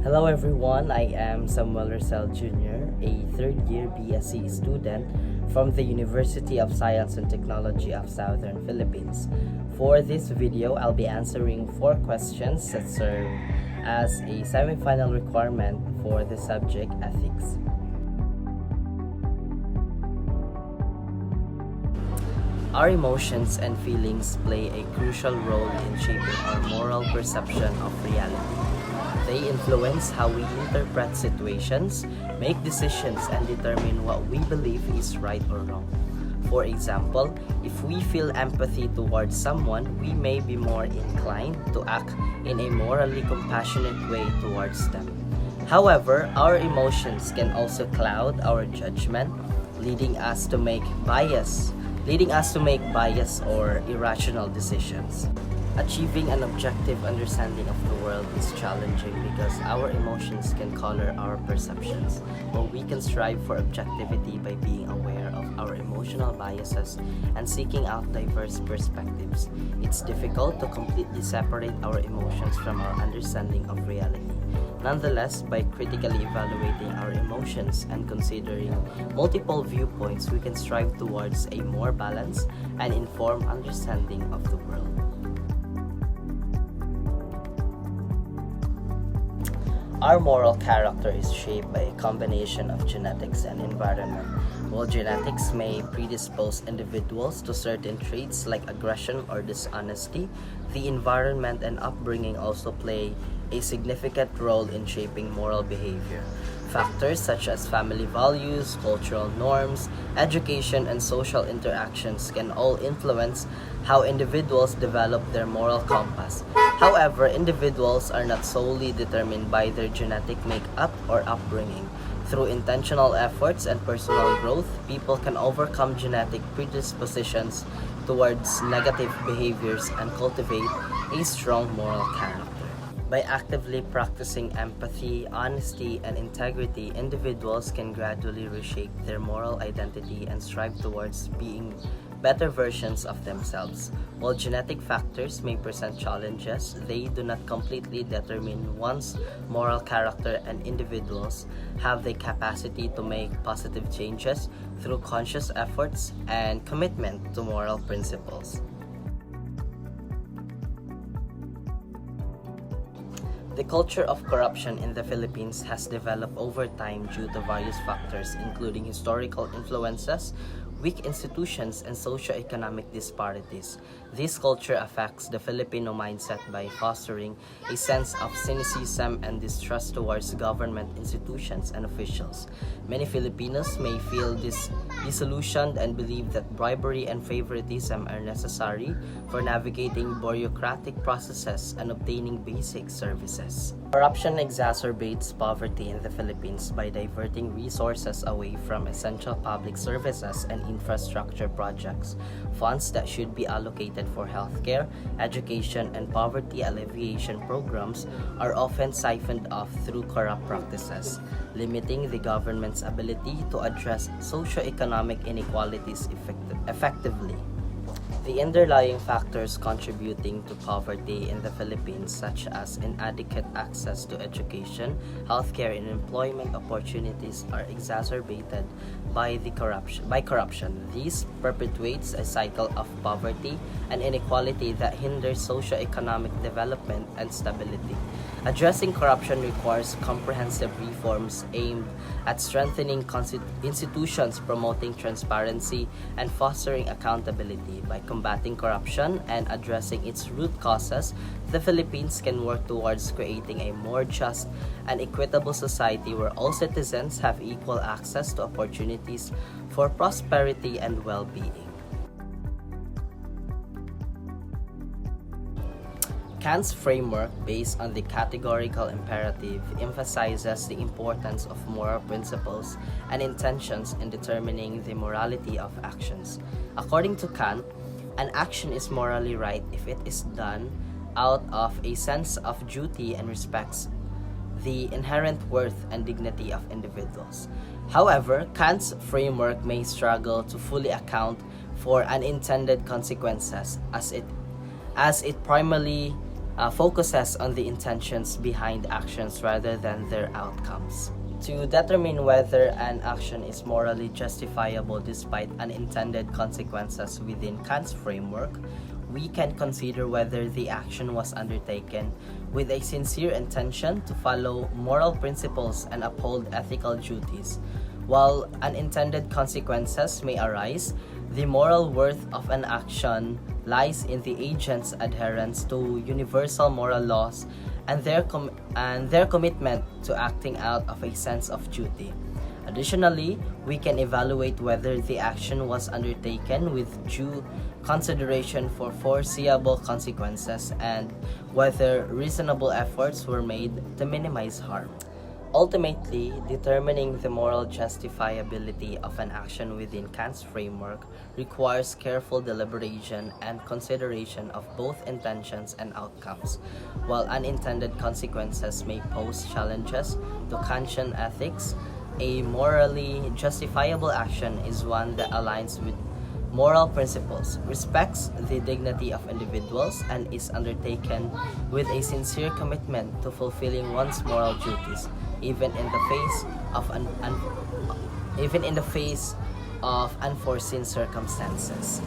Hello everyone, I am Samuel Rosel Jr., a third year BSc student from the University of Science and Technology of Southern Philippines. For this video, I'll be answering 4 questions that serve as a semi-final requirement for the subject ethics. Our emotions and feelings play a crucial role in shaping our moral perception of reality. They influence how we interpret situations, make decisions, and determine what we believe is right or wrong. For example, if we feel empathy towards someone, we may be more inclined to act in a morally compassionate way towards them. However, our emotions can also cloud our judgment, leading us to make biased or irrational decisions. Achieving an objective understanding of the world is challenging because our emotions can color our perceptions, while we can strive for objectivity by being aware of our emotional biases and seeking out diverse perspectives. It's difficult to completely separate our emotions from our understanding of reality. Nonetheless, by critically evaluating our emotions and considering multiple viewpoints, we can strive towards a more balanced and informed understanding of the world. Our moral character is shaped by a combination of genetics and environment. While genetics may predispose individuals to certain traits like aggression or dishonesty, the environment and upbringing also play a significant role in shaping moral behavior. Factors such as family values, cultural norms, education, and social interactions can all influence how individuals develop their moral compass. However, individuals are not solely determined by their genetic makeup or upbringing. Through intentional efforts and personal growth, people can overcome genetic predispositions towards negative behaviors and cultivate a strong moral character. By actively practicing empathy, honesty, and integrity, individuals can gradually reshape their moral identity and strive towards being better versions of themselves. While genetic factors may present challenges, they do not completely determine one's moral character, and individuals have the capacity to make positive changes through conscious efforts and commitment to moral principles. The culture of corruption in the Philippines has developed over time due to various factors, including historical influences, weak institutions, and socio-economic disparities. This culture affects the Filipino mindset by fostering a sense of cynicism and distrust towards government institutions and officials. Many Filipinos may feel disillusioned and believe that bribery and favoritism are necessary for navigating bureaucratic processes and obtaining basic services. Corruption exacerbates poverty in the Philippines by diverting resources away from essential public services and infrastructure projects. Funds that should be allocated for healthcare, education, and poverty alleviation programs are often siphoned off through corrupt practices, limiting the government's ability to address socio-economic inequalities effectively. The underlying factors contributing to poverty in the Philippines, such as inadequate access to education, healthcare, and employment opportunities, are exacerbated by corruption. This perpetuates a cycle of poverty and inequality that hinders socio-economic development and stability. Addressing corruption requires comprehensive reforms aimed at strengthening institutions, promoting transparency, and fostering accountability. By combating corruption and addressing its root causes, the Philippines can work towards creating a more just and equitable society where all citizens have equal access to opportunities for prosperity and well-being. Kant's framework, based on the categorical imperative, emphasizes the importance of moral principles and intentions in determining the morality of actions. According to Kant, an action is morally right if it is done out of a sense of duty and respects the inherent worth and dignity of individuals. However, Kant's framework may struggle to fully account for unintended consequences as it primarily focuses on the intentions behind actions rather than their outcomes. To determine whether an action is morally justifiable despite unintended consequences within Kant's framework, we can consider whether the action was undertaken with a sincere intention to follow moral principles and uphold ethical duties. While unintended consequences may arise, the moral worth of an action lies in the agent's adherence to universal moral laws and their commitment to acting out of a sense of duty. Additionally, we can evaluate whether the action was undertaken with due consideration for foreseeable consequences and whether reasonable efforts were made to minimize harm. Ultimately, determining the moral justifiability of an action within Kant's framework requires careful deliberation and consideration of both intentions and outcomes. While unintended consequences may pose challenges to Kantian ethics, a morally justifiable action is one that aligns with moral principles, respects the dignity of individuals, and is undertaken with a sincere commitment to fulfilling one's moral duties, even in the face of unforeseen circumstances.